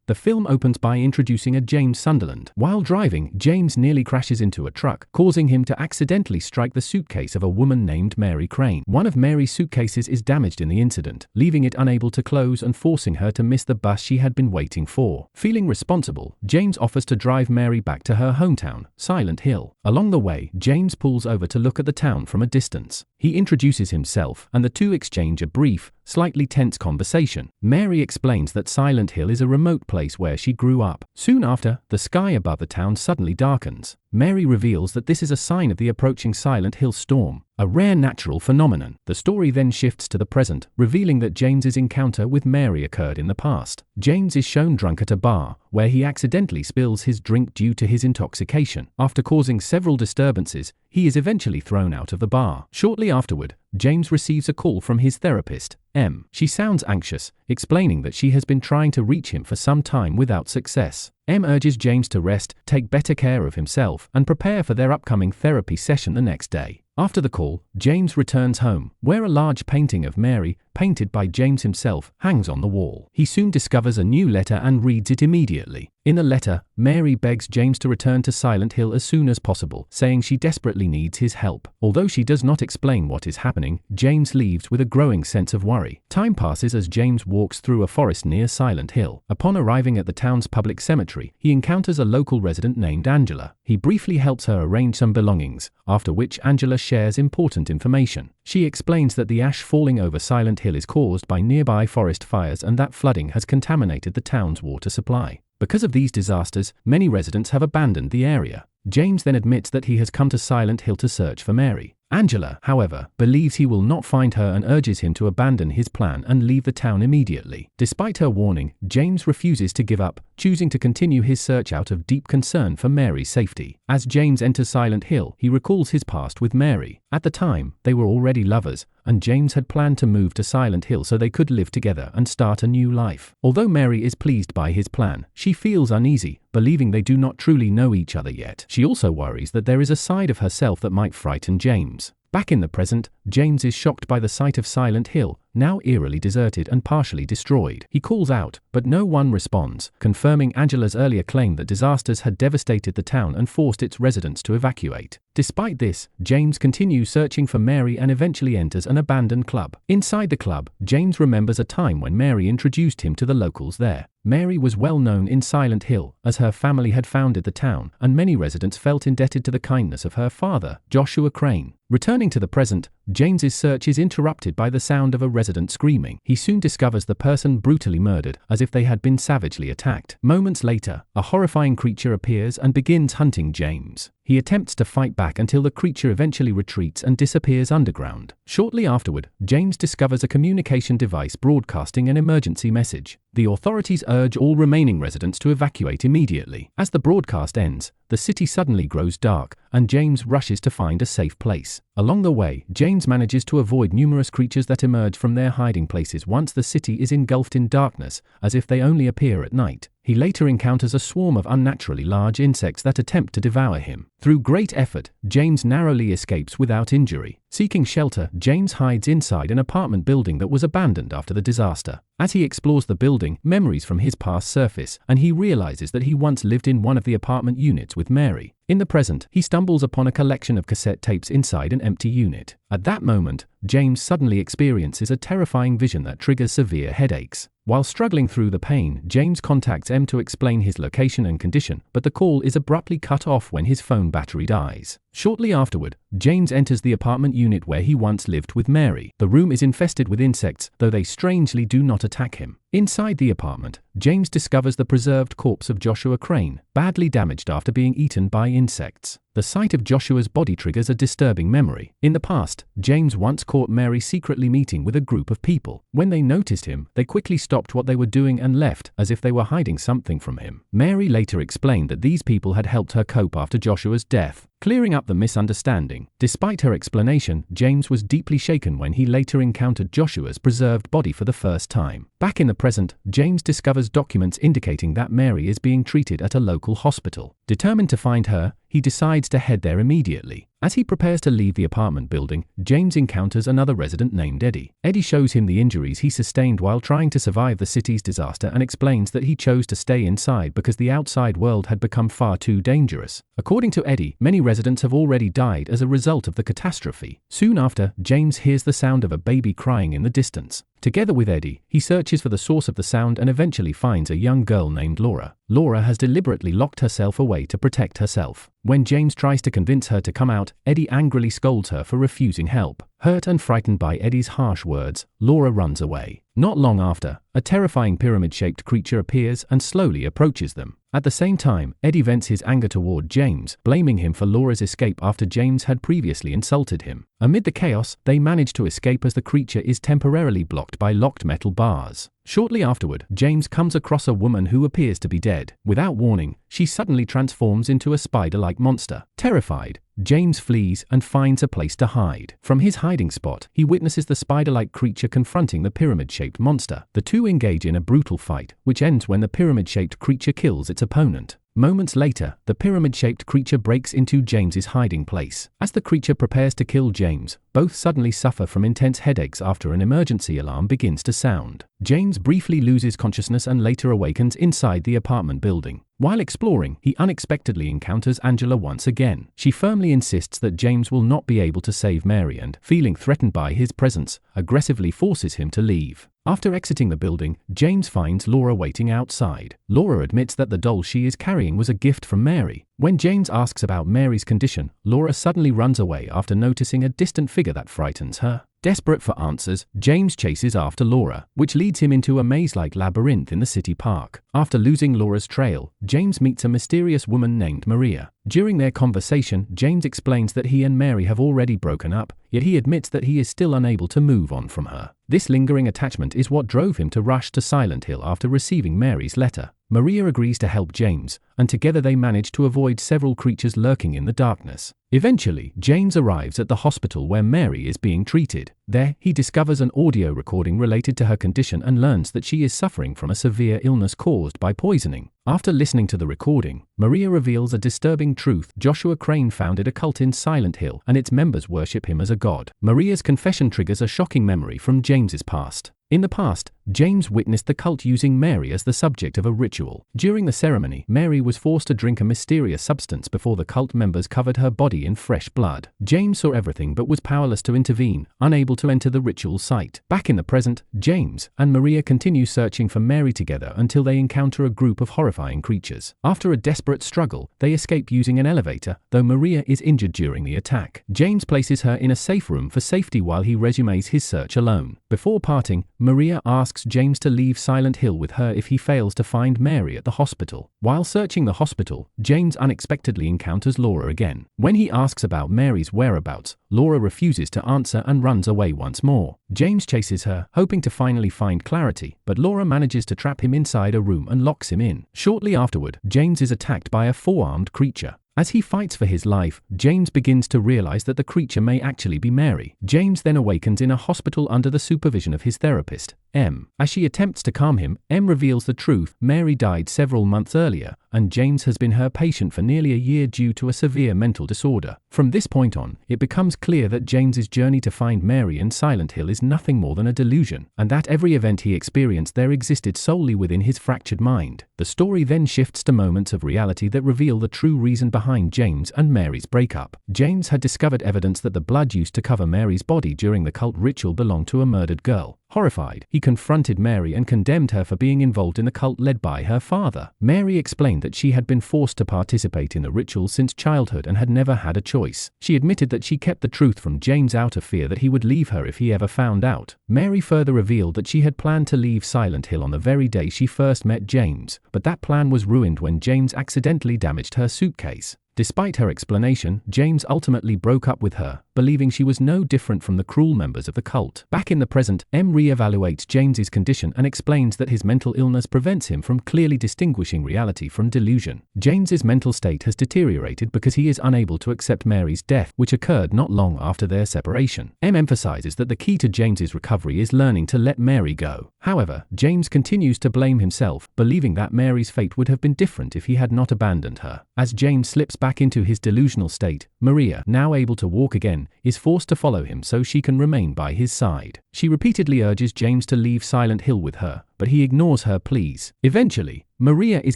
The film opens by introducing a James Sunderland. While driving, James nearly crashes into a truck, causing him to accidentally strike the suitcase of a woman named Mary Crane. One of Mary's suitcases is damaged in the incident, leaving it unable to close and forcing her to miss the bus she had been waiting for. Feeling responsible, James offers to drive Mary back to her hometown, Silent Hill. Along the way, James pulls over to look at the town from a distance. He introduces himself, and the two exchange a brief, slightly tense conversation. Mary explains that Silent Hill is a remote place where she grew up. Soon after, the sky above the town suddenly darkens. Mary reveals that this is a sign of the approaching Silent Hill storm, a rare natural phenomenon. The story then shifts to the present, revealing that James's encounter with Mary occurred in the past. James is shown drunk at a bar, where he accidentally spills his drink due to his intoxication. After causing several disturbances, he is eventually thrown out of the bar. Shortly afterward, James receives a call from his therapist, M. She sounds anxious, explaining that she has been trying to reach him for some time without success. M urges James to rest, take better care of himself, and prepare for their upcoming therapy session the next day. After the call, James returns home, where a large painting of Mary, painted by James himself, hangs on the wall. He soon discovers a new letter and reads it immediately. In the letter, Mary begs James to return to Silent Hill as soon as possible, saying she desperately needs his help. Although she does not explain what is happening, James leaves with a growing sense of worry. Time passes as James walks through a forest near Silent Hill. Upon arriving at the town's public cemetery, he encounters a local resident named Angela. He briefly helps her arrange some belongings, after which Angela shares important information. She explains that the ash falling over Silent Hill is caused by nearby forest fires and that flooding has contaminated the town's water supply. Because of these disasters, many residents have abandoned the area. James then admits that he has come to Silent Hill to search for Mary. Angela, however, believes he will not find her and urges him to abandon his plan and leave the town immediately. Despite her warning, James refuses to give up, choosing to continue his search out of deep concern for Mary's safety. As James enters Silent Hill, he recalls his past with Mary. At the time, they were already lovers, and James had planned to move to Silent Hill so they could live together and start a new life. Although Mary is pleased by his plan, she feels uneasy, believing they do not truly know each other yet. She also worries that there is a side of herself that might frighten James. Back in the present, James is shocked by the sight of Silent Hill, now eerily deserted and partially destroyed. He calls out, but no one responds, confirming Angela's earlier claim that disasters had devastated the town and forced its residents to evacuate. Despite this, James continues searching for Mary and eventually enters an abandoned club. Inside the club, James remembers a time when Mary introduced him to the locals there. Mary was well known in Silent Hill, as her family had founded the town, and many residents felt indebted to the kindness of her father, Joshua Crane. Returning to the present, James's search is interrupted by the sound of a resident screaming. He soon discovers the person brutally murdered, as if they had been savagely attacked. Moments later, a horrifying creature appears and begins hunting James. He attempts to fight back until the creature eventually retreats and disappears underground. Shortly afterward, James discovers a communication device broadcasting an emergency message. The authorities urge all remaining residents to evacuate immediately. As the broadcast ends, the city suddenly grows dark, and James rushes to find a safe place. Along the way, James manages to avoid numerous creatures that emerge from their hiding places once the city is engulfed in darkness, as if they only appear at night. He later encounters a swarm of unnaturally large insects that attempt to devour him. Through great effort, James narrowly escapes without injury. Seeking shelter, James hides inside an apartment building that was abandoned after the disaster. As he explores the building, memories from his past surface, and he realizes that he once lived in one of the apartment units with Mary. In the present, he stumbles upon a collection of cassette tapes inside an empty unit. At that moment, James suddenly experiences a terrifying vision that triggers severe headaches. While struggling through the pain, James contacts M to explain his location and condition, but the call is abruptly cut off when his phone battery dies. Shortly afterward, James enters the apartment unit where he once lived with Mary. The room is infested with insects, though they strangely do not attack him. Inside the apartment, James discovers the preserved corpse of Joshua Crane, badly damaged after being eaten by insects. The sight of Joshua's body triggers a disturbing memory. In the past, James once caught Mary secretly meeting with a group of people. When they noticed him, they quickly stopped what they were doing and left, as if they were hiding something from him. Mary later explained that these people had helped her cope after Joshua's death, clearing up the misunderstanding. Despite her explanation, James was deeply shaken when he later encountered Joshua's preserved body for the first time. Back in the present, James discovers documents indicating that Mary is being treated at a local hospital. Determined to find her, he decides to head there immediately. As he prepares to leave the apartment building, James encounters another resident named Eddie. Eddie shows him the injuries he sustained while trying to survive the city's disaster and explains that he chose to stay inside because the outside world had become far too dangerous. According to Eddie, many residents have already died as a result of the catastrophe. Soon after, James hears the sound of a baby crying in the distance. Together with Eddie, he searches for the source of the sound and eventually finds a young girl named Laura. Laura has deliberately locked herself away to protect herself. When James tries to convince her to come out, Eddie angrily scolds her for refusing help. Hurt and frightened by Eddie's harsh words, Laura runs away. Not long after, a terrifying pyramid-shaped creature appears and slowly approaches them. At the same time, Eddie vents his anger toward James, blaming him for Laura's escape after James had previously insulted him. Amid the chaos, they manage to escape as the creature is temporarily blocked by locked metal bars. Shortly afterward, James comes across a woman who appears to be dead. Without warning, she suddenly transforms into a spider-like monster. Terrified, James flees and finds a place to hide. From his hiding spot, he witnesses the spider-like creature confronting the pyramid-shaped monster. The two engage in a brutal fight, which ends when the pyramid-shaped creature kills its opponent. Moments later, the pyramid-shaped creature breaks into James's hiding place. As the creature prepares to kill James, both suddenly suffer from intense headaches after an emergency alarm begins to sound. James briefly loses consciousness and later awakens inside the apartment building. While exploring, he unexpectedly encounters Angela once again. She firmly insists that James will not be able to save Mary and, feeling threatened by his presence, aggressively forces him to leave. After exiting the building, James finds Laura waiting outside. Laura admits that the doll she is carrying was a gift from Mary. When James asks about Mary's condition, Laura suddenly runs away after noticing a distant figure that frightens her. Desperate for answers, James chases after Laura, which leads him into a maze-like labyrinth in the city park. After losing Laura's trail, James meets a mysterious woman named Maria. During their conversation, James explains that he and Mary have already broken up, yet he admits that he is still unable to move on from her. This lingering attachment is what drove him to rush to Silent Hill after receiving Mary's letter. Maria agrees to help James, and together they manage to avoid several creatures lurking in the darkness. Eventually, James arrives at the hospital where Mary is being treated. There, he discovers an audio recording related to her condition and learns that she is suffering from a severe illness caused by poisoning. After listening to the recording, Maria reveals a disturbing truth. Joshua Crane founded a cult in Silent Hill, and its members worship him as a god. Maria's confession triggers a shocking memory from James's past. In the past, James witnessed the cult using Mary as the subject of a ritual. During the ceremony, Mary was forced to drink a mysterious substance before the cult members covered her body in fresh blood. James saw everything but was powerless to intervene, unable to enter the ritual site. Back in the present, James and Maria continue searching for Mary together until they encounter a group of horrifying creatures. After a desperate struggle, they escape using an elevator, though Maria is injured during the attack. James places her in a safe room for safety while he resumes his search alone. Before parting, Maria asks James to leave Silent Hill with her if he fails to find Mary at the hospital. While searching the hospital, James unexpectedly encounters Laura again. When he asks about Mary's whereabouts, Laura refuses to answer and runs away once more. James chases her, hoping to finally find clarity, but Laura manages to trap him inside a room and locks him in. Shortly afterward, James is attacked by a four-armed creature. As he fights for his life, James begins to realize that the creature may actually be Mary. James then awakens in a hospital under the supervision of his therapist, M. As she attempts to calm him, M reveals the truth. Mary died several months earlier, and James has been her patient for nearly a year due to a severe mental disorder. From this point on, it becomes clear that James's journey to find Mary in Silent Hill is nothing more than a delusion, and that every event he experienced there existed solely within his fractured mind. The story then shifts to moments of reality that reveal the true reason behind James and Mary's breakup. James had discovered evidence that the blood used to cover Mary's body during the cult ritual belonged to a murdered girl. Horrified, he confronted Mary and condemned her for being involved in the cult led by her father. Mary explained that she had been forced to participate in the ritual since childhood and had never had a choice. She admitted that she kept the truth from James out of fear that he would leave her if he ever found out. Mary further revealed that she had planned to leave Silent Hill on the very day she first met James, but that plan was ruined when James accidentally damaged her suitcase. Despite her explanation, James ultimately broke up with her, believing she was no different from the cruel members of the cult. Back in the present, M re-evaluates James's condition and explains that his mental illness prevents him from clearly distinguishing reality from delusion. James's mental state has deteriorated because he is unable to accept Mary's death, which occurred not long after their separation. M emphasizes that the key to James's recovery is learning to let Mary go. However, James continues to blame himself, believing that Mary's fate would have been different if he had not abandoned her. As James slips back into his delusional state, Maria, now able to walk again, is forced to follow him so she can remain by his side. She repeatedly urges James to leave Silent Hill with her, but he ignores her pleas. Eventually, Maria is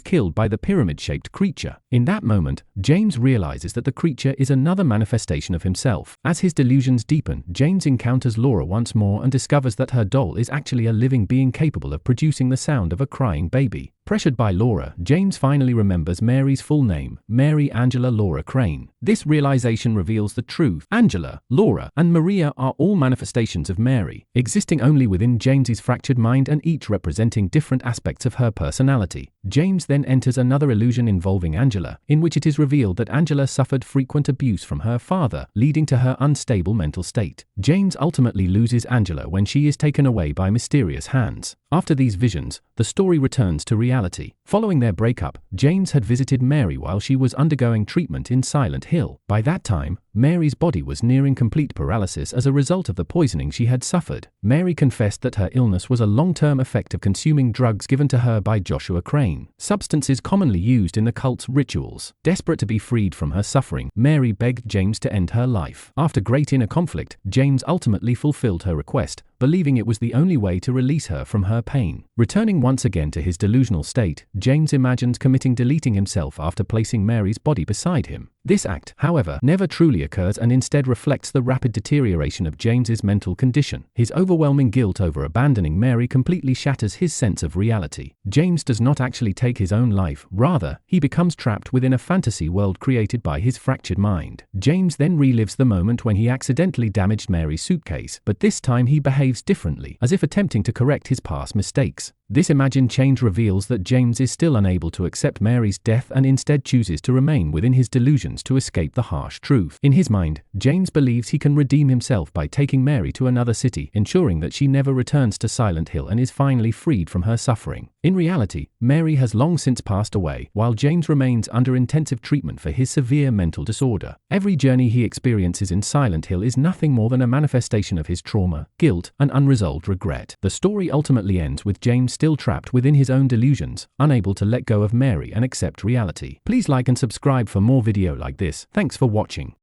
killed by the pyramid-shaped creature. In that moment, James realizes that the creature is another manifestation of himself. As his delusions deepen, James encounters Laura once more and discovers that her doll is actually a living being capable of producing the sound of a crying baby. Pressured by Laura, James finally remembers Mary's full name, Mary Angela Laura Crane. This realization reveals the truth. Angela, Laura, and Maria are all manifestations of Mary, existing only within James's fractured mind and each representing different aspects of her personality. James then enters another illusion involving Angela, in which it is revealed that Angela suffered frequent abuse from her father, leading to her unstable mental state. James ultimately loses Angela when she is taken away by mysterious hands. After these visions, the story returns to reality. Following their breakup, James had visited Mary while she was undergoing treatment in Silent Hill. By that time, Mary's body was nearing complete paralysis as a result of the poisoning she had suffered. Mary confessed that her illness was a long-term effect of consuming drugs given to her by Joshua Crane, substances commonly used in the cult's rituals. Desperate to be freed from her suffering, Mary begged James to end her life. After great inner conflict, James ultimately fulfilled her request, believing it was the only way to release her from her pain. Returning once again to his delusional state, James imagines deleting himself after placing Mary's body beside him. This act, however, never truly occurs and instead reflects the rapid deterioration of James's mental condition. His overwhelming guilt over abandoning Mary completely shatters his sense of reality. James does not actually take his own life, rather, he becomes trapped within a fantasy world created by his fractured mind. James then relives the moment when he accidentally damaged Mary's suitcase, but this time he behaves differently, as if attempting to correct his past mistakes. This imagined change reveals that James is still unable to accept Mary's death and instead chooses to remain within his delusions to escape the harsh truth. In his mind, James believes he can redeem himself by taking Mary to another city, ensuring that she never returns to Silent Hill and is finally freed from her suffering. In reality, Mary has long since passed away, while James remains under intensive treatment for his severe mental disorder. Every journey he experiences in Silent Hill is nothing more than a manifestation of his trauma, guilt, and unresolved regret. The story ultimately ends with James still trapped within his own delusions, unable to let go of Mary and accept reality. Please like and subscribe for more video like this. Thanks for watching.